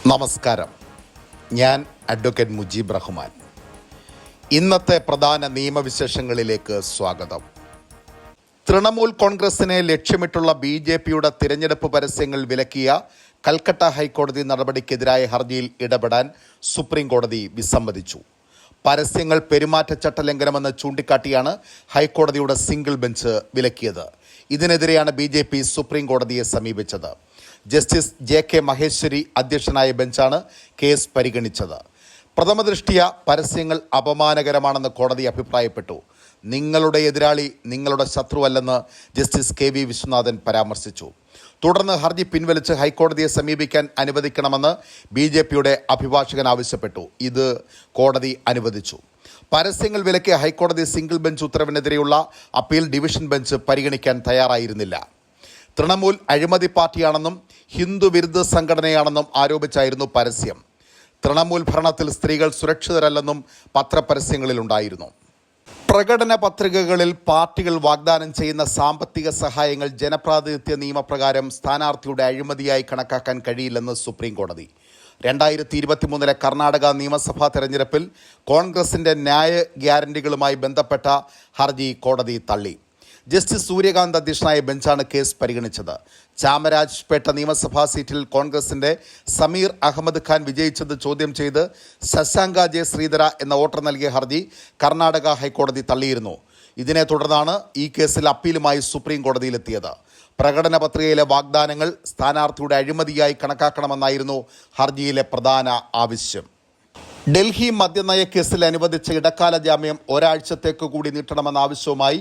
നമസ്കാരം. ഞാൻ അഡ്വക്കേറ്റ് മുജീബ് റഹ്മാൻ. ഇന്നത്തെ പ്രധാന നിയമവിശേഷങ്ങളിലേക്ക് സ്വാഗതം. തൃണമൂൽ കോൺഗ്രസിനെ ലക്ഷ്യമിട്ടുള്ള BJPയുടെ തിരഞ്ഞെടുപ്പ് പരസ്യങ്ങൾ വിലക്കിയ കൽക്കട്ട ഹൈക്കോടതി നടപടിക്കെതിരായ ഹർജിയിൽ ഇടപെടാൻ സുപ്രീം കോടതി വിസമ്മതിച്ചു. പരസ്യങ്ങൾ പെരുമാറ്റച്ചട്ട ലംഘനമെന്ന് ചൂണ്ടിക്കാട്ടിയാണ് ഹൈക്കോടതിയുടെ സിംഗിൾ ബെഞ്ച് വിലക്കിയത്. ഇതിനെതിരെയാണ് BJP സുപ്രീം കോടതിയെ സമീപിച്ചത്. ജസ്റ്റിസ് JK മഹേശ്വരി അധ്യക്ഷനായ ബെഞ്ചാണ് കേസ് പരിഗണിച്ചത്. പ്രഥമദൃഷ്ട്യാ പരസ്യങ്ങൾ അപമാനകരമാണെന്ന് കോടതി അഭിപ്രായപ്പെട്ടു. നിങ്ങളുടെ എതിരാളി നിങ്ങളുടെ ശത്രുവല്ലെന്ന് ജസ്റ്റിസ് KV വിശ്വനാഥൻ പരാമർശിച്ചു. തുടർന്ന് ഹർജി പിൻവലിച്ച് ഹൈക്കോടതിയെ സമീപിക്കാൻ അനുവദിക്കണമെന്ന് BJPയുടെ അഭിഭാഷകൻ ആവശ്യപ്പെട്ടു. ഇത് കോടതി അനുവദിച്ചു. പരസ്യങ്ങൾ വിലക്കിയ ഹൈക്കോടതി സിംഗിൾ ബെഞ്ച് ഉത്തരവിനെതിരെയുള്ള അപ്പീൽ ഡിവിഷൻ ബെഞ്ച് പരിഗണിക്കാൻ തയ്യാറായിരുന്നില്ല. തൃണമൂൽ അഴിമതി പാർട്ടിയാണെന്നും ഹിന്ദു വിരുദ്ധ സംഘടനയാണെന്നും ആരോപിച്ചായിരുന്നു പരസ്യം. തൃണമൂൽ ഭരണത്തിൽ സ്ത്രീകൾ സുരക്ഷിതരല്ലെന്നും പത്രപരസ്യങ്ങളിലുണ്ടായിരുന്നു. പ്രകടന പത്രികകളിൽ പാർട്ടികൾ വാഗ്ദാനം ചെയ്യുന്ന സാമ്പത്തിക സഹായങ്ങൾ ജനപ്രാതിനിധ്യ നിയമപ്രകാരം സ്ഥാനാർത്ഥിയുടെ അഴിമതിയായി കണക്കാക്കാൻ കഴിയില്ലെന്ന് സുപ്രീം കോടതി. 2023 കർണാടക നിയമസഭാ തെരഞ്ഞെടുപ്പിൽ കോൺഗ്രസിൻ്റെ ന്യായ ഗ്യാരണ്ടികളുമായി ബന്ധപ്പെട്ട ഹർജി കോടതി തള്ളി. ജസ്റ്റിസ് സൂര്യകാന്ത് അധ്യക്ഷനായ ബെഞ്ചാണ് കേസ് പരിഗണിച്ചത്. ചാമരാജ്പേട്ട നിയമസഭാ സീറ്റിൽ കോൺഗ്രസിൻ്റെ സമീർ അഹമ്മദ് ഖാൻ വിജയിച്ചത് ചോദ്യം ചെയ്ത് ശശാങ്ക J. ശ്രീധര എന്ന വോട്ടർ നൽകിയ ഹർജി കർണാടക ഹൈക്കോടതി തള്ളിയിരുന്നു. ഇതിനെ തുടർന്നാണ് ഈ കേസിൽ അപ്പീലുമായി സുപ്രീം കോടതിയിലെത്തിയത്. പ്രകടന പത്രികയിലെ വാഗ്ദാനങ്ങൾ സ്ഥാനാർത്ഥിയുടെ അഴിമതിയായി കണക്കാക്കണമെന്നായിരുന്നു ഹർജിയിലെ പ്രധാന ആവശ്യം. ഡൽഹി മദ്യനയ കേസിൽ അനുവദിച്ച ഇടക്കാല ജാമ്യം ഒരാഴ്ചത്തേക്ക് കൂടി നീട്ടണമെന്ന ആവശ്യവുമായി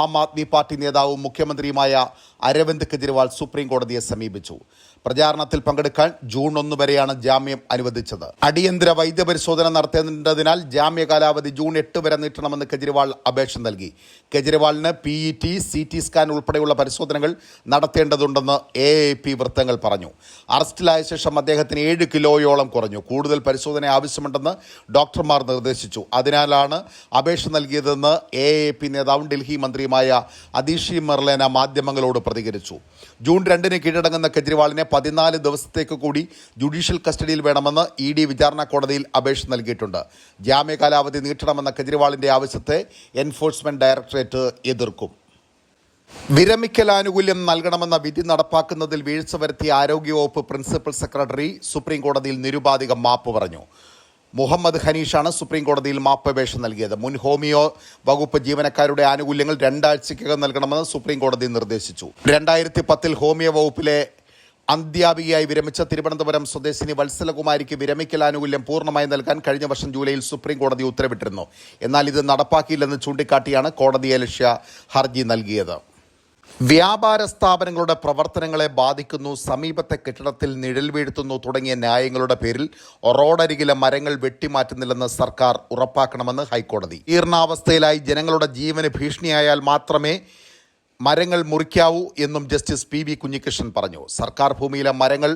ആം ആദ്മി പാർട്ടി നേതാവും മുഖ്യമന്ത്രിയുമായ അരവിന്ദ് കെജ്രിവാൾ സുപ്രീം കോടതിയെ സമീപിച്ചു. പ്രചാരണത്തിൽ പങ്കെടുക്കാൻ ജൂൺ 1 വരെയാണ് ജാമ്യം അനുവദിച്ചത്. അടിയന്തര വൈദ്യപരിശോധന നടത്തേണ്ടതിനാൽ ജാമ്യ കാലാവധി ജൂൺ 8 വരെ നീട്ടണമെന്ന് കെജ്രിവാൾ അപേക്ഷ നൽകി. കെജ്രിവാളിന് PET, CT സ്കാൻ ഉൾപ്പെടെയുള്ള പരിശോധനകൾ നടത്തേണ്ടതുണ്ടെന്ന് AAP വൃത്തങ്ങൾ പറഞ്ഞു. അറസ്റ്റിലായ ശേഷം അദ്ദേഹത്തിന് 7 കിലോയോളം കുറഞ്ഞു. കൂടുതൽ പരിശോധന ആവശ്യമുണ്ടെന്ന് ഡോക്ടർമാർ നിർദ്ദേശിച്ചു. അതിനാലാണ് അപേക്ഷ നൽകിയതെന്ന് AAP നേതാവും ഡൽഹി മന്ത്രിയുമായ അതിഷി മെർലേന മാധ്യമങ്ങളോട് പ്രതികരിച്ചു. ജൂൺ 2 കീഴടങ്ങുന്ന കെജ്രിവാളിനെ 14 ദിവസത്തേക്ക് കൂടി ജുഡീഷ്യൽ കസ്റ്റഡിയിൽ വേണമെന്ന് ED വിചാരണ കോടതിയിൽ അപേക്ഷ നൽകിയിട്ടുണ്ട്. ജാമ്യ കാലാവധി നീട്ടണമെന്ന കെജ്രിവാളിൻ്റെ ആവശ്യത്തെ എൻഫോഴ്സ്മെന്റ് ഡയറക്ടറേറ്റ് എതിർക്കും. വിരമിക്കൽ ആനുകൂല്യം നൽകണമെന്ന വിധി നടപ്പാക്കുന്നതിൽ വീഴ്ച വരുത്തിയ ആരോഗ്യവകുപ്പ് പ്രിൻസിപ്പൽ സെക്രട്ടറി സുപ്രീം കോടതിയിൽ നിരുപാധികം മാപ്പ് പറഞ്ഞു. മുഹമ്മദ് ഹനീഷാണ് സുപ്രീം കോടതിയിൽ മാപ്പപേക്ഷ നൽകിയത്. മുൻ ഹോമിയോ വകുപ്പ് ജീവനക്കാരുടെ ആനുകൂല്യങ്ങൾ 2 ആഴ്ചയ്ക്കകം നൽകണമെന്ന് സുപ്രീം കോടതി നിർദ്ദേശിച്ചു. 2010 ഹോമിയോ വകുപ്പിലെ അധ്യാപികയായി വിരമിച്ച തിരുവനന്തപുരം സ്വദേശിനി വത്സലകുമാരിക്ക് വിരമിക്കൽ ആനുകൂല്യം പൂർണ്ണമായി നൽകാൻ കഴിഞ്ഞ വർഷം ജൂലൈയിൽ സുപ്രീം കോടതി ഉത്തരവിട്ടിരുന്നു. എന്നാൽ ഇത് നടപ്പാക്കിയില്ലെന്ന് ചൂണ്ടിക്കാട്ടിയാണ് കോടതിയലക്ഷ്യ ഹർജി നൽകിയത്. വ്യാപാര സ്ഥാപനങ്ങളുടെ പ്രവർത്തനങ്ങളെ ബാധിക്കുന്നു, സമീപത്തെ കെട്ടിടത്തിൽ നിഴൽ വീഴ്ത്തുന്നു തുടങ്ങിയ ന്യായങ്ങളുടെ പേരിൽ റോഡരികിലെ മരങ്ങൾ വെട്ടിമാറ്റുന്നില്ലെന്ന് സർക്കാർ ഉറപ്പാക്കണമെന്ന് ഹൈക്കോടതി. ജീർണാവസ്ഥയിലായി ജനങ്ങളുടെ ജീവന് ഭീഷണിയായാൽ മാത്രമേ മരങ്ങൾ മുറിക്കാവൂ എന്നും ജസ്റ്റിസ് PV കുഞ്ഞികൃഷ്ണൻ പറഞ്ഞു. സർക്കാർ ഭൂമിയിലെ മരങ്ങൾ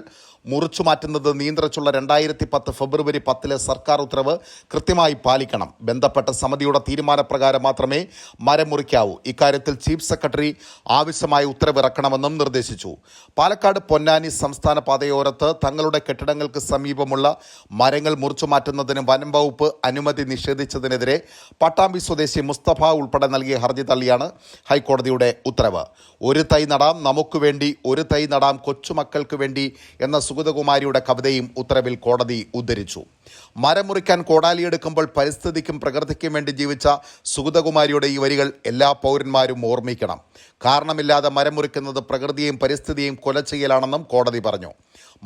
മുറിച്ചു മാറ്റുന്നത് നിയന്ത്രിച്ചുള്ള 2010 ഫെബ്രുവരി 10 സർക്കാർ ഉത്തരവ് കൃത്യമായി പാലിക്കണം. ബന്ധപ്പെട്ട സമിതിയുടെ തീരുമാനപ്രകാരം മാത്രമേ മരം മുറിക്കാവൂ. ഇക്കാര്യത്തിൽ ചീഫ് സെക്രട്ടറി ആവശ്യമായ ഉത്തരവിറക്കണമെന്നും നിർദ്ദേശിച്ചു. പാലക്കാട് പൊന്നാനി സംസ്ഥാന പാതയോരത്ത് തങ്ങളുടെ കെട്ടിടങ്ങൾക്ക് സമീപമുള്ള മരങ്ങൾ മുറിച്ചു മാറ്റുന്നതിന് വനം വകുപ്പ് അനുമതി നിഷേധിച്ചതിനെതിരെ പട്ടാമ്പി സ്വദേശി മുസ്തഫ ഉൾപ്പെടെ നൽകിയ ഹർജി തള്ളിയാണ് ഹൈക്കോടതിയുടെ ഉത്തരവ്. ഒരു തൈ നടാം നമുക്ക് വേണ്ടി, ഒരു തൈ നടാം കൊച്ചുമക്കൾക്ക് വേണ്ടി എന്ന സുഗതകുമാരിയുടെ കവിതയും ഉത്തരവിൽ കോടതി ഉദ്ധരിച്ചു. മരം മുറിക്കാൻ കോടാലിയെടുക്കുമ്പോൾ പരിസ്ഥിതിക്കും പ്രകൃതിക്കും വേണ്ടി ജീവിച്ച സുഗതകുമാരിയുടെ ഈ വരികൾ എല്ലാ പൗരന്മാരും ഓർമ്മിക്കണം. കാരണമില്ലാതെ മരം മുറിക്കുന്നത് പ്രകൃതിയെയും പരിസ്ഥിതിയെയും കൊല ചെയ്യലാണെന്നും കോടതി പറഞ്ഞു.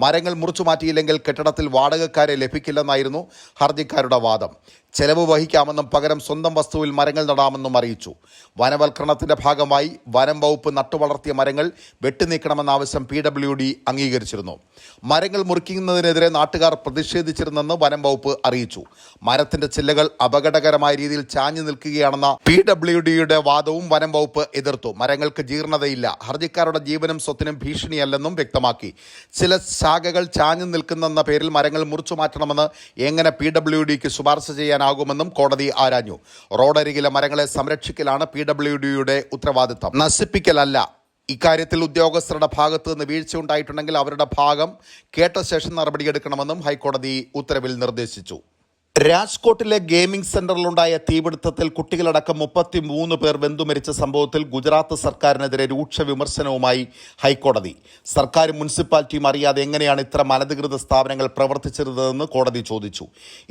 മരങ്ങൾ മുറിച്ചു മാറ്റിയില്ലെങ്കിൽ കെട്ടിടത്തിൽ വാടകക്കാരെ ലഭിക്കില്ലെന്നായിരുന്നു ഹർജിക്കാരുടെ വാദം. ചെലവ് വഹിക്കാമെന്നും പകരം സ്വന്തം വസ്തുവിൽ മരങ്ങൾ നടാമെന്നും അറിയിച്ചു. വനവൽക്കരണത്തിന്റെ ഭാഗമായി വനം വകുപ്പ് നട്ടുവളർത്തിയ മരങ്ങൾ വെട്ടിനീക്കണമെന്ന ആവശ്യം PWD അംഗീകരിച്ചിരുന്നു. മരങ്ങൾ മുറിക്കുന്നതിനെതിരെ നാട്ടുകാർ പ്രതിഷേധിച്ചിരുന്നെന്ന് വനം വകുപ്പ് അറിയിച്ചു. മരത്തിന്റെ ചില്ലകൾ അപകടകരമായ രീതിയിൽ ചാഞ്ഞു നിൽക്കുകയാണെന്ന PWDയുടെ വാദവും വനം വകുപ്പ് എതിർത്തു. മരങ്ങൾക്ക് ജീർണതയില്ല, ഹർജിക്കാരുടെ ജീവനും സ്വത്തിനും ഭീഷണിയല്ലെന്നും വ്യക്തമാക്കി. ചില ശാഖകൾ ചാഞ്ഞു നിൽക്കുന്നെന്ന പേരിൽ മരങ്ങൾ മുറിച്ചു മാറ്റണമെന്ന് എങ്ങനെ PWDക്ക് ശുപാർശ ചെയ്യാനാകുമെന്നും കോടതി ആരാഞ്ഞു. റോഡരികിലെ മരങ്ങളെ സംരക്ഷിക്കലാണ് PWDയുടെ ഉത്തരവാദിത്തം, നശിപ്പിക്കലല്ല. ഇക്കാര്യത്തിൽ ഉദ്യോഗസ്ഥരുടെ ഭാഗത്തു നിന്ന് വീഴ്ചയുണ്ടായിട്ടുണ്ടെങ്കിൽ അവരുടെ ഭാഗം കേട്ട ശേഷം നടപടിയെടുക്കണമെന്നും ഹൈക്കോടതി ഉത്തരവിൽ നിർദ്ദേശിച്ചു. രാജ്കോട്ടിലെ ഗെയിമിംഗ് സെന്ററിലുണ്ടായ തീപിടുത്തത്തിൽ കുട്ടികളടക്കം 33 പേർ വെന്തുമരിച്ച സംഭവത്തിൽ ഗുജറാത്ത് സർക്കാരിനെതിരെ രൂക്ഷ വിമർശനവുമായി ഹൈക്കോടതി. സർക്കാരും മുനിസിപ്പാലിറ്റിയും അറിയാതെ എങ്ങനെയാണ് ഇത്തരം അനധികൃത സ്ഥാപനങ്ങൾ പ്രവർത്തിച്ചിരുന്നതെന്ന് കോടതി ചോദിച്ചു.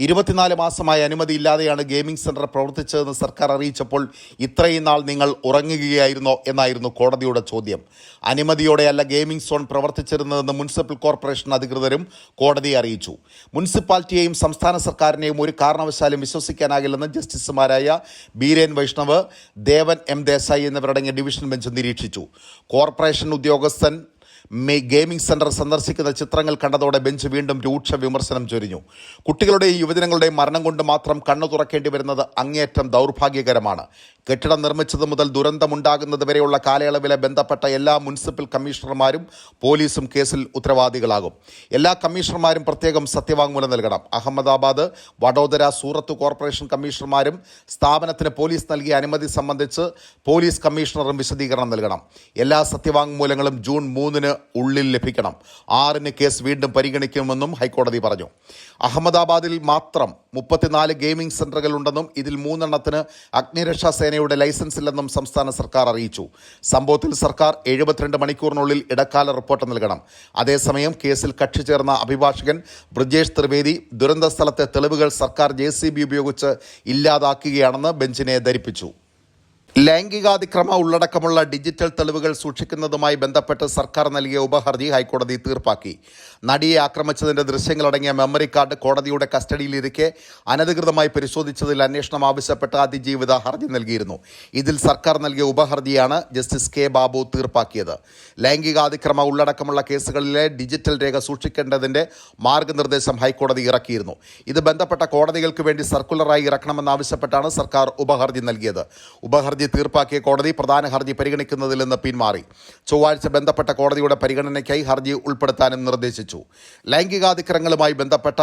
24 മാസമായി അനുമതിയില്ലാതെയാണ് ഗെയിമിംഗ് സെന്റർ പ്രവർത്തിച്ചതെന്ന് സർക്കാർ അറിയിച്ചപ്പോൾ ഇത്രയും നാൾ നിങ്ങൾ ഉറങ്ങുകയായിരുന്നോ എന്നായിരുന്നു കോടതിയുടെ ചോദ്യം. അനുമതിയോടെയല്ല ഗെയിമിംഗ് സോൺ പ്രവർത്തിച്ചിരുന്നതെന്ന് മുനിസിപ്പൽ കോർപ്പറേഷൻ അധികൃതരും കോടതിയെ അറിയിച്ചു. മുനിസിപ്പാലിറ്റിയെയും സംസ്ഥാന സർക്കാരിനെയും ഒരു കാരണവശാലും വിശ്വസിക്കാനാകില്ലെന്ന് ജസ്റ്റിസുമാരായ ബീരേൻ വൈഷ്ണവ്, ദേവൻ എം ദേശായി എന്നിവരടങ്ങിയ ഡിവിഷൻ ബെഞ്ച് നിരീക്ഷിച്ചു. കോർപ്പറേഷൻ ഉദ്യോഗസ്ഥൻ ഗെയിമിംഗ് സെന്റർ സന്ദർശിക്കുന്ന ചിത്രങ്ങൾ കണ്ടതോടെ ബെഞ്ച് വീണ്ടും രൂക്ഷ വിമർശനം ചൊരിഞ്ഞു. കുട്ടികളുടെയും യുവജനങ്ങളുടെയും മരണം കൊണ്ട് മാത്രം കണ്ണു തുറക്കേണ്ടി വരുന്നത് അങ്ങേയറ്റം ദൗർഭാഗ്യകരമാണ്. കെട്ടിടം നിർമ്മിച്ചത് മുതൽ ദുരന്തമുണ്ടാകുന്നത് വരെയുള്ള കാലയളവിലെ ബന്ധപ്പെട്ട എല്ലാ മുനിസിപ്പൽ കമ്മീഷണർമാരും പോലീസും കേസിൽ ഉത്തരവാദികളാകും. എല്ലാ കമ്മീഷണർമാരും പ്രത്യേകം സത്യവാങ്മൂലം നൽകണം. അഹമ്മദാബാദ്, വഡോദര, സൂറത്ത് കോർപ്പറേഷൻ കമ്മീഷണർമാരും സ്ഥാപനത്തിന് പോലീസ് നൽകിയ അനുമതി സംബന്ധിച്ച് പോലീസ് കമ്മീഷണറും വിശദീകരണം നൽകണം. എല്ലാ സത്യവാങ്മൂലങ്ങളും ജൂൺ 3 ഉള്ളിൽ ലഭിക്കണം. 6 കേസ് വീണ്ടും പരിഗണിക്കുമെന്നും ഹൈക്കോടതി പറഞ്ഞു. അഹമ്മദാബാദിൽ മാത്രം 34 ഗെയിമിംഗ് സെന്ററുകൾ ഉണ്ടെന്നും ഇതിൽ 3 അഗ്നിരക്ഷാ സേനയുടെ ലൈസൻസ് ഇല്ലെന്നും സംസ്ഥാന സർക്കാർ അറിയിച്ചു. സംഭവത്തിൽ സർക്കാർ 72 മണിക്കൂറിനുള്ളിൽ ഇടക്കാല റിപ്പോർട്ട് നൽകണം. അതേസമയം കേസിൽ കക്ഷി ചേർന്ന അഭിഭാഷകൻ ബ്രിജേഷ് ത്രിവേദി ദുരന്ത സ്ഥലത്തെ തെളിവുകൾ സർക്കാർ JCB ഉപയോഗിച്ച് ഇല്ലാതാക്കുകയാണെന്ന് ബെഞ്ചിനെ ധരിപ്പിച്ചു. ലൈംഗികാതിക്രമ ഉള്ളടക്കമുള്ള ഡിജിറ്റൽ തെളിവുകൾ സൂക്ഷിക്കുന്നതുമായി ബന്ധപ്പെട്ട് സർക്കാർ നൽകിയ ഉപഹർജി ഹൈക്കോടതി തീർപ്പാക്കി. നടിയെ ആക്രമിച്ചതിന്റെ ദൃശ്യങ്ങളടങ്ങിയ മെമ്മറി കാർഡ് കോടതിയുടെ കസ്റ്റഡിയിലിരിക്കെ അനധികൃതമായി പരിശോധിച്ചതിൽ അന്വേഷണം ആവശ്യപ്പെട്ട് അതിജീവിത ഹർജി നൽകിയിരുന്നു. ഇതിൽ സർക്കാർ നൽകിയ ഉപഹർജിയാണ് ജസ്റ്റിസ് K. ബാബു തീർപ്പാക്കിയത്. ലൈംഗികാതിക്രമ ഉള്ളടക്കമുള്ള കേസുകളിലെ ഡിജിറ്റൽ രേഖ സൂക്ഷിക്കേണ്ടതിന്റെ മാർഗനിർദ്ദേശം ഹൈക്കോടതി ഇറക്കിയിരുന്നു. ഇത് ബന്ധപ്പെട്ട കോടതികൾക്ക് വേണ്ടി സർക്കുലറായി ഇറക്കണമെന്നാവശ്യപ്പെട്ടാണ് സർക്കാർ ഉപഹർജി നൽകിയത്. ഉപഹർജി തീർപ്പാക്കിയ കോടതി പ്രധാന ഹർജി പരിഗണിക്കുന്നതിൽ നിന്ന് പിന്മാറി. ചൊവ്വാഴ്ച ബന്ധപ്പെട്ട കോടതിയുടെ പരിഗണനയ്ക്കായി ഹർജി ഉൾപ്പെടുത്താനും നിർദ്ദേശിച്ചു. ലൈംഗികാതിക്രമങ്ങളുമായി ബന്ധപ്പെട്ട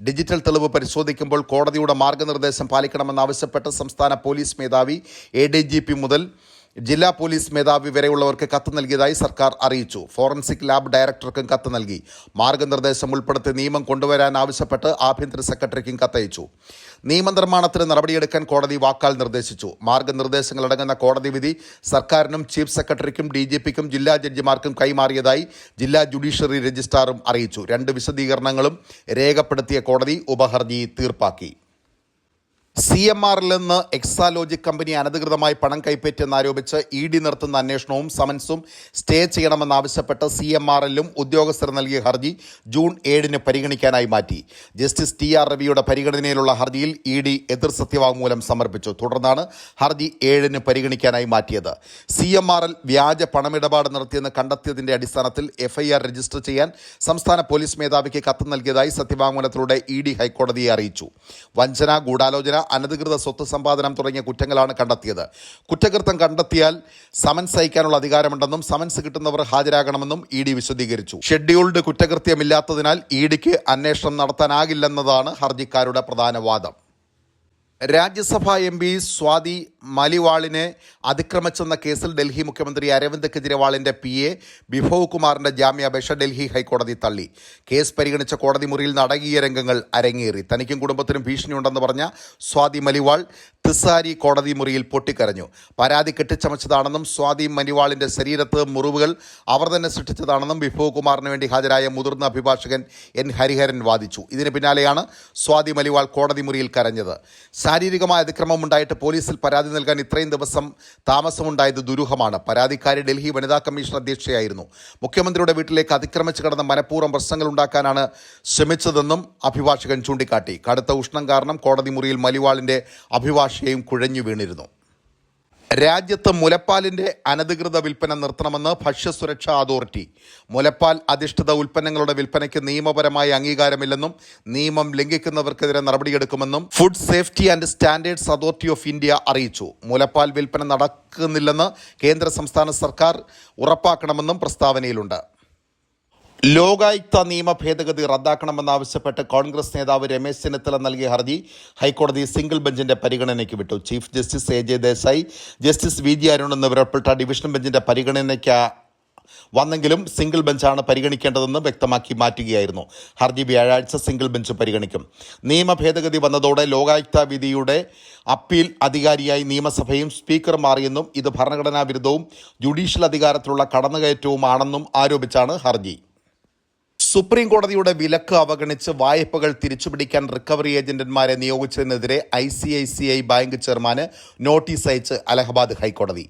ഡിജിറ്റൽ തെളിവ് പരിശോധിക്കുമ്പോൾ കോടതിയുടെ മാർഗനിർദ്ദേശം പാലിക്കണമെന്നാവശ്യപ്പെട്ട് സംസ്ഥാന പോലീസ് മേധാവി, ADGP മുതൽ ജില്ലാ പോലീസ് മേധാവി വരെയുള്ളവർക്ക് കത്ത് നൽകിയതായി സർക്കാർ അറിയിച്ചു. ഫോറൻസിക് ലാബ് ഡയറക്ടർക്കും കത്ത് നൽകി. മാർഗനിർദ്ദേശം ഉൾപ്പെടുത്തി നിയമം കൊണ്ടുവരാൻ ആവശ്യപ്പെട്ട് ആഭ്യന്തര സെക്രട്ടറിക്കും കത്തയച്ചു. നിയമനിർമ്മാണത്തിന് നടപടിയെടുക്കാൻ കോടതി വാക്കാൽ നിർദ്ദേശിച്ചു. മാർഗനിർദ്ദേശങ്ങളടങ്ങുന്ന കോടതി വിധി സർക്കാരിനും ചീഫ് സെക്രട്ടറിക്കും DGPക്കും ജില്ലാ ജഡ്ജിമാർക്കും കൈമാറിയതായി ജില്ലാ ജുഡീഷ്യറി രജിസ്ട്രാറും അറിയിച്ചു. 2 വിശദീകരണങ്ങളും രേഖപ്പെടുത്തിയ കോടതി ഉപഹർജി തീർപ്പാക്കി. CMRൽ നിന്ന് എക്സാലോജിക് കമ്പനി അനധികൃതമായി പണം കൈപ്പറ്റിയെന്നാരോപിച്ച് ED നടത്തുന്ന അന്വേഷണവും സമൻസും സ്റ്റേ ചെയ്യണമെന്നാവശ്യപ്പെട്ട് CMRലും ഉദ്യോഗസ്ഥർ നൽകിയ ഹർജി ജൂൺ 7 പരിഗണിക്കാനായി മാറ്റി. ജസ്റ്റിസ് TR രവിയുടെ പരിഗണനയിലുള്ള ഹർജിയിൽ ED എതിർ സത്യവാങ്മൂലം സമർപ്പിച്ചു. തുടർന്നാണ് ഹർജി 7 പരിഗണിക്കാനായി മാറ്റിയത്. CMRൽ വ്യാജ പണമിടപാട് നടത്തിയെന്ന് കണ്ടെത്തിയതിന്റെ അടിസ്ഥാനത്തിൽ FIR രജിസ്റ്റർ ചെയ്യാൻ സംസ്ഥാന പോലീസ് മേധാവിക്ക് കത്ത് നൽകിയതായി സത്യവാങ്മൂലത്തിലൂടെ ED ഹൈക്കോടതിയെ അറിയിച്ചു. വഞ്ചന, ഗൂഢാലോചന, അനധികൃത സ്വത്ത് സമ്പാദനം തുടങ്ങിയ കുറ്റങ്ങളാണ് കണ്ടെത്തിയത്. കുറ്റകൃത്യം കണ്ടെത്തിയാൽ സമൻസ് അയക്കാനുള്ള അധികാരമുണ്ടെന്നും സമൻസ് കിട്ടുന്നവർ ഹാജരാകണമെന്നും ED വിശദീകരിച്ചു. ഷെഡ്യൂൾഡ് കുറ്റകൃത്യമില്ലാത്തതിനാൽ EDക്ക് അന്വേഷണം നടത്താനാകില്ലെന്നതാണ് ഹർജിക്കാരുടെ പ്രധാന വാദം. രാജ്യസഭാ MP സ്വാതി മലിവാളിനെ അതിക്രമിച്ചെന്ന കേസിൽ ഡൽഹി മുഖ്യമന്ത്രി അരവിന്ദ് കെജ്രിവാളിന്റെ PA ബിഭവ് കുമാറിന്റെ ജാമ്യാപേക്ഷ ഡൽഹി ഹൈക്കോടതി തള്ളി. കേസ് പരിഗണിച്ച കോടതി മുറിയിൽ നാടകീയ രംഗങ്ങൾ അരങ്ങേറി. തനിക്കും കുടുംബത്തിനും ഭീഷണിയുണ്ടെന്ന് പറഞ്ഞ സ്വാതി മലിവാൾ തിസാരി കോടതി മുറിയിൽ പൊട്ടിക്കരഞ്ഞു. പരാതി കെട്ടിച്ചമച്ചതാണെന്നും സ്വാതി മലിവാളിന്റെ ശരീരത്ത് മുറിവുകൾ അവർ തന്നെ സൃഷ്ടിച്ചതാണെന്നും ബിഭവ് കുമാറിന് വേണ്ടി ഹാജരായ മുതിർന്ന അഭിഭാഷകൻ N. ഹരിഹരൻ വാദിച്ചു. ഇതിന് പിന്നാലെയാണ് സ്വാതി മലിവാൾ കോടതി മുറിയിൽ കരഞ്ഞത്. ശാരീരികമായ അതിക്രമം ഉണ്ടായിട്ട് പോലീസിൽ പരാതി നൽകാൻ ഇത്രയും ദിവസം താമസമുണ്ടായത് ദുരൂഹമാണ്. പരാതിക്കാരി ഡൽഹി വനിതാ കമ്മീഷൻ അധ്യക്ഷയായിരുന്നു. മുഖ്യമന്ത്രിയുടെ വീട്ടിലേക്ക് അതിക്രമിച്ച് കടന്ന മനഃപൂർവ്വം പ്രശ്നങ്ങൾ ഉണ്ടാക്കാനാണ് ശ്രമിച്ചതെന്നും അഭിഭാഷകൻ ചൂണ്ടിക്കാട്ടി. കടുത്ത ഉഷ്ണം കാരണം കോടതി മുറിയിൽ മലിവാളിന്റെ അഭിഭാഷകയും കുഴഞ്ഞു വീണിരുന്നു. രാജ്യത്ത് മുലപ്പാലിന്റെ അനധികൃത വിൽപ്പന നിർത്തണമെന്ന് ഭക്ഷ്യസുരക്ഷാ അതോറിറ്റി. മുലപ്പാൽ അധിഷ്ഠിത ഉൽപ്പന്നങ്ങളുടെ വിൽപ്പനയ്ക്ക് നിയമപരമായ അംഗീകാരമില്ലെന്നും നിയമം ലംഘിക്കുന്നവർക്കെതിരെ നടപടിയെടുക്കുമെന്നും food safety and standards authority of India അറിയിച്ചു. മുലപ്പാൽ വിൽപ്പന നടക്കുന്നില്ലെന്ന് കേന്ദ്ര സംസ്ഥാന സർക്കാർ ഉറപ്പാക്കണമെന്നും പ്രസ്താവനയിലുണ്ട്. ലോകായുക്ത നിയമ ഭേദഗതി റദ്ദാക്കണമെന്നാവശ്യപ്പെട്ട് കോൺഗ്രസ് നേതാവ് രമേശ് ചെന്നിത്തല നൽകിയ ഹർജി ഹൈക്കോടതി സിംഗിൾ ബെഞ്ചിന്റെ പരിഗണനയ്ക്ക് വിട്ടു. Chief justice AJ Desai, justice VG Arun എന്നിവരുൾപ്പെട്ട ഡിവിഷൻ ബെഞ്ചിന്റെ പരിഗണനയ്ക്ക് വന്നെങ്കിലും സിംഗിൾ ബെഞ്ചാണ് പരിഗണിക്കേണ്ടതെന്ന് വ്യക്തമാക്കി മാറ്റുകയായിരുന്നു. ഹർജി വ്യാഴാഴ്ച സിംഗിൾ ബെഞ്ച് പരിഗണിക്കും. നിയമ ഭേദഗതി വന്നതോടെ ലോകായുക്ത വിധിയുടെ അപ്പീൽ അധികാരിയായി നിയമസഭയും സ്പീക്കർ മാറിയെന്നും ഇത് ഭരണഘടനാ വിരുദ്ധവും ജുഡീഷ്യൽ അധികാരത്തിലുള്ള കടന്നുകയറ്റവുമാണെന്നും ആരോപിച്ചാണ് ഹർജി. സുപ്രീം കോടതിയുടെ വിലക്ക് അവഗണിച്ച് വായ്പകൾ തിരിച്ചുപിടിക്കാൻ റിക്കവറി ഏജന്റന്മാരെ നിയോഗിച്ചതിനെതിരെ ICICI ബാങ്ക് ചെയർമാന് നോട്ടീസ് അയച്ച് അലഹബാദ് ഹൈക്കോടതി.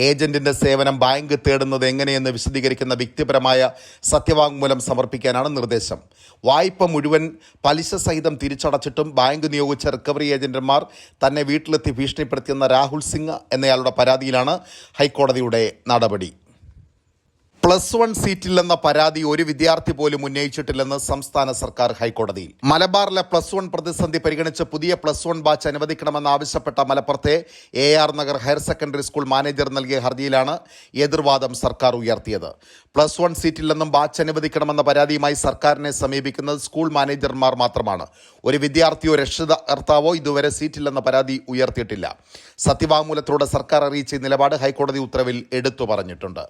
ഏജന്റിന്റെ സേവനം ബാങ്ക് തേടുന്നത് എങ്ങനെയെന്ന് വിശദീകരിക്കുന്ന വ്യക്തിപരമായ സത്യവാങ്മൂലം സമർപ്പിക്കാനാണ് നിർദ്ദേശം. വായ്പ മുഴുവൻ പലിശ സഹിതം തിരിച്ചടച്ചിട്ടും ബാങ്ക് നിയോഗിച്ച റിക്കവറി ഏജന്റന്മാർ തന്നെ വീട്ടിലെത്തി ഭീഷണിപ്പെടുത്തിയെന്ന രാഹുൽ സിംഗ് എന്നയാളുടെ പരാതിയിലാണ് ഹൈക്കോടതിയുടെ നടപടി. +1 സീറ്റില്ലെന്ന പരാതി ഒരു വിദ്യാർത്ഥി പോലും ഉന്നയിച്ചിട്ടില്ലെന്ന് സംസ്ഥാന സർക്കാർ ഹൈക്കോടതിയിൽ. മലബാറിലെ +1 പ്രതിസന്ധി പരിഗണിച്ച് പുതിയ +1 ബാച്ച് അനുവദിക്കണമെന്നാവശ്യപ്പെട്ട മലപ്പുറത്തെ AR Nagar higher secondary school manager നൽകിയ ഹർജിയിലാണ് എതിർവാദം സർക്കാർ ഉയർത്തിയത്. +1 സീറ്റില്ലെന്നും ബാച്ച് അനുവദിക്കണമെന്ന പരാതിയുമായി സർക്കാരിനെ സമീപിക്കുന്നത് സ്കൂൾ മാനേജർമാർ മാത്രമാണ്. ഒരു വിദ്യാർത്ഥിയോ രക്ഷിതാർത്താവോ ഇതുവരെ സീറ്റില്ലെന്ന പരാതി ഉയർത്തിയിട്ടില്ല. സത്യവാങ്മൂലത്തിലൂടെ സർക്കാർ അറിയിച്ച നിലപാട് ഹൈക്കോടതി ഉത്തരവിൽ എടുത്തു പറഞ്ഞിട്ടുണ്ട്.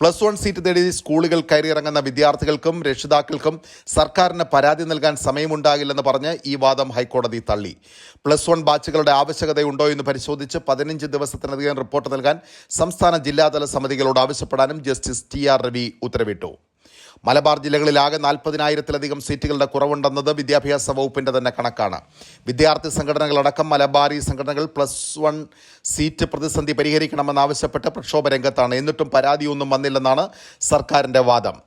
+1 സീറ്റ് തേടി സ്കൂളുകൾ കയറിയിറങ്ങുന്ന വിദ്യാർത്ഥികൾക്കും രക്ഷിതാക്കൾക്കും സർക്കാരിന് പരാതി നൽകാൻ സമയമുണ്ടാകില്ലെന്ന് പറഞ്ഞ് ഈ വാദം ഹൈക്കോടതി തള്ളി. +1 ബാച്ചുകളുടെ ആവശ്യകതയുണ്ടോ എന്ന് പരിശോധിച്ച് 15 ദിവസത്തിനധികം റിപ്പോർട്ട് നൽകാൻ സംസ്ഥാന ജില്ലാതല സമിതികളോട് ആവശ്യപ്പെടാനും ജസ്റ്റിസ് TR രവി ഉത്തരവിട്ടു. മലബാർ ജില്ലകളിലാകെ 40,000-ത്തിലധികം സീറ്റുകളുടെ കുറവുണ്ടെന്നത് വിദ്യാഭ്യാസ വകുപ്പിന്റെ തന്നെ കണക്കാണ്. വിദ്യാർത്ഥി സംഘടനകളടക്കം മലബാറി സംഘടനകൾ +1 സീറ്റ് പ്രതിസന്ധി പരിഹരിക്കണമെന്നാവശ്യപ്പെട്ട് പ്രക്ഷോഭ രംഗത്താണ്. എന്നിട്ടും പരാതിയൊന്നും വന്നില്ലെന്നാണ് സർക്കാരിന്റെ വാദം.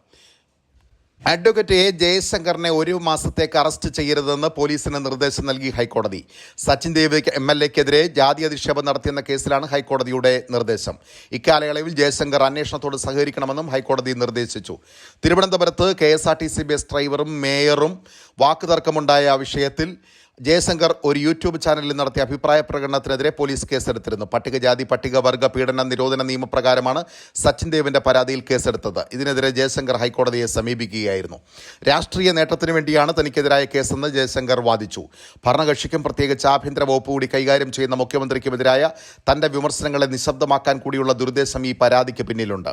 അഡ്വക്കേറ്റ് ജയശങ്കറിനെ 1 മാസത്തേക്ക് അറസ്റ്റ് ചെയ്യരുതെന്ന് പോലീസിന് നിർദ്ദേശം നൽകി ഹൈക്കോടതി. സച്ചിൻ ദേവ് MLA-ക്കെതിരെ ജാതി അധിക്ഷേപം നടത്തിയെന്ന കേസിലാണ് ഹൈക്കോടതിയുടെ നിർദ്ദേശം. ഇക്കാലയളവിൽ ജയശങ്കർ അന്വേഷണത്തോട് സഹകരിക്കണമെന്നും ഹൈക്കോടതി നിർദ്ദേശിച്ചു. തിരുവനന്തപുരത്ത് KSRTC ബസ് ഡ്രൈവറും മേയറും വാക്കുതർക്കമുണ്ടായ വിഷയത്തിൽ ജയശങ്കർ ഒരു യൂട്യൂബ് ചാനലിൽ നടത്തിയ അഭിപ്രായ പ്രകടനത്തിനെതിരെ പോലീസ് കേസെടുത്തിരുന്നു. പട്ടികജാതി പട്ടികവർഗ പീഡന നിരോധന നിയമപ്രകാരമാണ് സച്ചിൻ ദേവിന്റെ പരാതിയിൽ കേസെടുത്തത്. ഇതിനെതിരെ ജയശങ്കർ ഹൈക്കോടതിയെ സമീപിക്കുകയായിരുന്നു. രാഷ്ട്രീയ നേട്ടത്തിനു വേണ്ടിയാണ് തനിക്കെതിരായ കേസെന്ന് ജയശങ്കർ വാദിച്ചു. ഭരണകക്ഷിക്കും പ്രത്യേകിച്ച് ആഭ്യന്തര വകുപ്പ് കൂടി കൈകാര്യം ചെയ്യുന്ന മുഖ്യമന്ത്രിക്കുമെതിരായ തന്റെ വിമർശനങ്ങളെ നിശബ്ദമാക്കാൻ കൂടിയുള്ള ദുരുദ്ദേശം ഈ പരാതിക്ക് പിന്നിലുണ്ട്.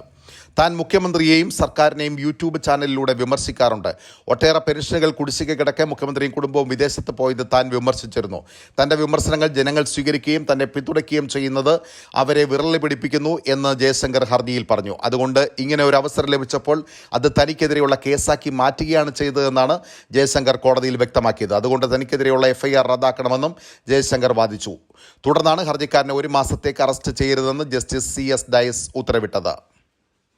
താൻ മുഖ്യമന്ത്രിയെയും സർക്കാരിനെയും യൂട്യൂബ് ചാനലിലൂടെ വിമർശിക്കാറുണ്ട്. ഒട്ടേറെ പെൻഷനുകൾ കുടിശ്ശിക കിടക്കെ മുഖ്യമന്ത്രിയും കുടുംബവും വിദേശത്ത് പോയത് താൻ വിമർശിച്ചിരുന്നു. തന്റെ വിമർശനങ്ങൾ ജനങ്ങൾ സ്വീകരിക്കുകയും തന്നെ പിന്തുണയ്ക്കുകയും ചെയ്യുന്നത് അവരെ വിരളി പിടിപ്പിക്കുന്നു എന്ന് ജയശങ്കർ ഹർജിയിൽ പറഞ്ഞു. അതുകൊണ്ട് ഇങ്ങനെ ഒരു അവസരം ലഭിച്ചപ്പോൾ അത് തനിക്കെതിരെയുള്ള കേസാക്കി മാറ്റുകയാണ് ചെയ്തതെന്നാണ് ജയശങ്കർ കോടതിയിൽ വ്യക്തമാക്കിയത്. അതുകൊണ്ട് തനിക്കെതിരെയുള്ള FIR റദ്ദാക്കണമെന്നും ജയശങ്കർ വാദിച്ചു. തുടർന്നാണ് ഹർജിക്കാരനെ 1 മാസത്തേക്ക് അറസ്റ്റ് ചെയ്യരുതെന്ന് ജസ്റ്റിസ് CS ഡയസ് ഉത്തരവിട്ടത്.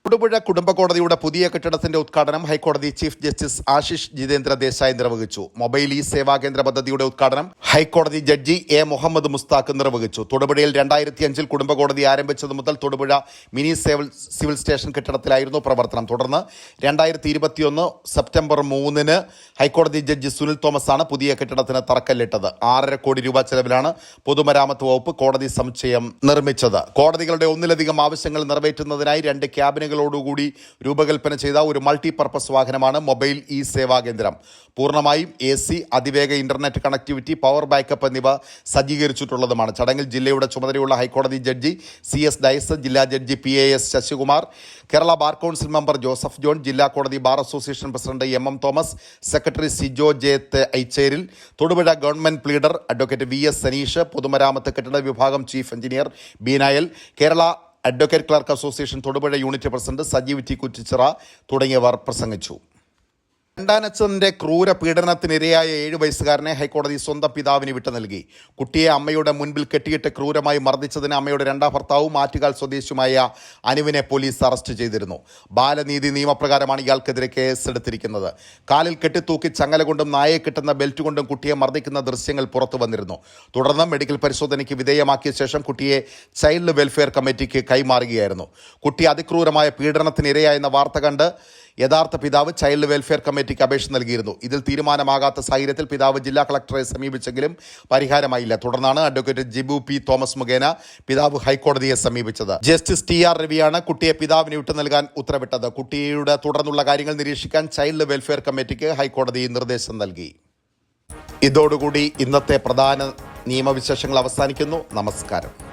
തൊടുപുഴ കുടുംബ കോടതിയുടെ പുതിയ കെട്ടിടത്തിന്റെ ഉദ്ഘാടനം ഹൈക്കോടതി ചീഫ് ജസ്റ്റിസ് ആശിഷ് ജിതേന്ദ്ര ദേശായി നിർവഹിച്ചു. മൊബൈൽ സേവാ കേന്ദ്ര പദ്ധതിയുടെ ഉദ്ഘാടനം ഹൈക്കോടതി ജഡ്ജി A മുഹമ്മദ് മുസ്താഖ് നിർവഹിച്ചു. തൊടുപുഴയിൽ 2005 കുടുംബ കോടതി ആരംഭിച്ചത് മുതൽ തൊടുപുഴ മിനി സിവിൽ സ്റ്റേഷൻ കെട്ടിടത്തിലായിരുന്നു പ്രവർത്തനം. തുടർന്ന് 2021 സെപ്റ്റംബർ 3 ഹൈക്കോടതി ജഡ്ജി സുനിൽ തോമസ് ആണ് പുതിയ കെട്ടിടത്തിന് തറക്കല്ലിട്ടത്. 6.5 കോടി രൂപ ചെലവിലാണ് പൊതുമരാമത്ത് വകുപ്പ് കോടതി സമുച്ചയം നിർമ്മിച്ചത്. കോടതികളുടെ ഒന്നിലധികം ആവശ്യങ്ങൾ നിറവേറ്റുന്നതിനായി 2 ക്യാബിനുകളോടുകൂടി രൂപകൽപ്പന ചെയ്ത ഒരു മൾട്ടിപർപ്പസ് വാഹനമാണ് മൊബൈൽ സേവാ കേന്ദ്രം. പൂർണ്ണമായും AC, അതിവേഗ ഇന്റർനെറ്റ് കണക്ടിവിറ്റി, പവർ ബാക്കപ്പ് എന്നിവ സജ്ജീകരിച്ചിട്ടുള്ളതുമാണ്. ചടങ്ങിൽ ജില്ലയുടെ ചുമതലയുള്ള ഹൈക്കോടതി ജഡ്ജി CS ഡയസ്, ജില്ലാ judge PAS Sasikumar, Kerala bar council member Joseph John, ജില്ലാ കോടതി bar association president MM Thomas, secretary Sijo Jeth Aicheril, Thodupuzha government pleader advocate VS Saneesh, പൊതുമരാമത്ത് കെട്ടിട വിഭാഗം ചീഫ് എഞ്ചിനീയർ B നായൽ, Kerala advocate clerk association Thodupuzha unit president Sajeev T Kuttichira തുടങ്ങിയവർ പ്രസംഗിച്ചു. രണ്ടാനച്ഛൻ്റെ ക്രൂര പീഡനത്തിനിരയായ 7 വയസ്സുകാരനെ ഹൈക്കോടതി സ്വന്തം പിതാവിന് വിട്ടു നൽകി. കുട്ടിയെ അമ്മയുടെ മുൻപിൽ കെട്ടിയിട്ട് ക്രൂരമായി മർദ്ദിച്ചതിന് അമ്മയുടെ 2ാം ഭർത്താവും ആറ്റുകാൽ സ്വദേശിയുമായ അനുവിനെ പോലീസ് അറസ്റ്റ് ചെയ്തിരുന്നു. ബാലനീതി നിയമപ്രകാരമാണ് ഇയാൾക്കെതിരെ കേസെടുത്തിരിക്കുന്നത്. കാലിൽ കെട്ടിത്തൂക്കി ചങ്ങല കൊണ്ടും നായയെ കിട്ടുന്ന ബെൽറ്റ് കൊണ്ടും കുട്ടിയെ മർദ്ദിക്കുന്ന ദൃശ്യങ്ങൾ പുറത്തു വന്നിരുന്നു. തുടർന്ന് മെഡിക്കൽ പരിശോധനയ്ക്ക് വിധേയമാക്കിയ ശേഷം കുട്ടിയെ ചൈൽഡ് വെൽഫെയർ കമ്മിറ്റിക്ക് കൈമാറുകയായിരുന്നു. കുട്ടി അതിക്രൂരമായ പീഡനത്തിനിരയായെന്ന വാർത്ത കണ്ട് യഥാർത്ഥ പിതാവ് ചൈൽഡ് വെൽഫെയർ കമ്മിറ്റിക്ക് അപേക്ഷ നൽകിയിരുന്നു. ഇതിൽ തീരുമാനമാകാത്ത സാഹചര്യത്തിൽ പിതാവ് ജില്ലാ കളക്ടറെ സമീപിച്ചെങ്കിലും പരിഹാരമായില്ല. തുടർന്നാണ് അഡ്വക്കേറ്റ് ജിബു പി തോമസ് മുഖേന പിതാവ് ഹൈക്കോടതിയെ സമീപിച്ചത്. ജസ്റ്റിസ് TR രവിയാണ് കുട്ടിയെ പിതാവിന് വിട്ടു നൽകാൻ ഉത്തരവിട്ടത്. കുട്ടിയുടെ തുടർന്നുള്ള കാര്യങ്ങൾ നിരീക്ഷിക്കാൻ ചൈൽഡ് വെൽഫെയർ കമ്മിറ്റിക്ക് ഹൈക്കോടതി നിർദ്ദേശം നൽകി. ഇതോടുകൂടി ഇന്നത്തെ പ്രധാന നിയമവിശേഷങ്ങൾ അവസാനിക്കുന്നു. നമസ്കാരം.